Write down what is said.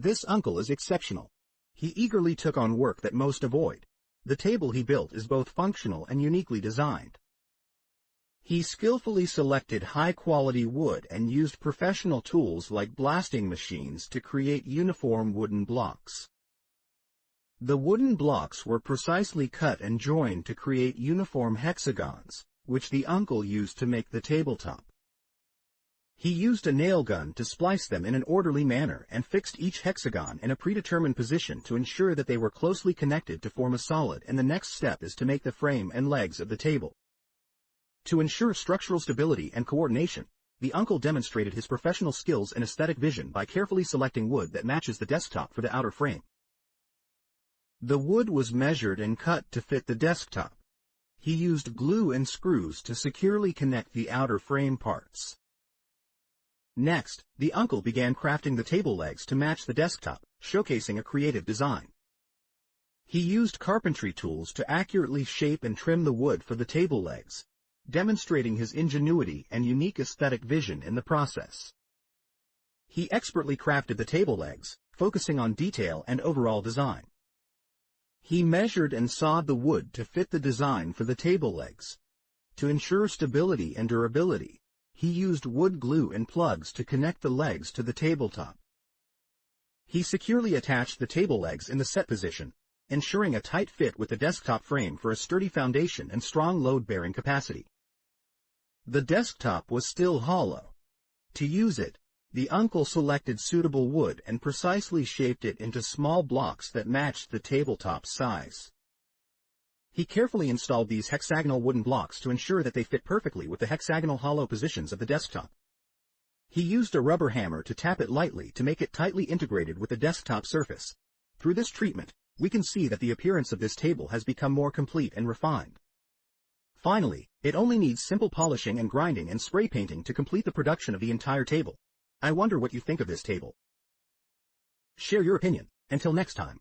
This uncle is exceptional. He eagerly took on work that most avoid. The table he built is both functional and uniquely designed. He skillfully selected high-quality wood and used professional tools like blasting machines to create uniform wooden blocks. The wooden blocks were precisely cut and joined to create uniform hexagons, which the uncle used to make the tabletop. He used a nail gun to splice them in an orderly manner and fixed each hexagon in a predetermined position to ensure that they were closely connected to form a solid, and the next step is to make the frame and legs of the table. To ensure structural stability and coordination, the uncle demonstrated his professional skills and aesthetic vision by carefully selecting wood that matches the desktop for the outer frame. The wood was measured and cut to fit the desktop. He used glue and screws to securely connect the outer frame parts. Next, the uncle began crafting the table legs to match the desktop, showcasing a creative design. He used carpentry tools to accurately shape and trim the wood for the table legs, demonstrating his ingenuity and unique aesthetic vision in the process. He expertly crafted the table legs, focusing on detail and overall design. He measured and sawed the wood to fit the design for the table legs. To ensure stability and durability, he used wood glue and plugs to connect the legs to the tabletop. He securely attached the table legs in the set position, ensuring a tight fit with the desktop frame for a sturdy foundation and strong load-bearing capacity. The desktop was still hollow. To use it, the uncle selected suitable wood and precisely shaped it into small blocks that matched the tabletop's size. He carefully installed these hexagonal wooden blocks to ensure that they fit perfectly with the hexagonal hollow positions of the desktop. He used a rubber hammer to tap it lightly to make it tightly integrated with the desktop surface. Through this treatment, we can see that the appearance of this table has become more complete and refined. Finally, it only needs simple polishing and grinding and spray painting to complete the production of the entire table. I wonder what you think of this table. Share your opinion. Until next time.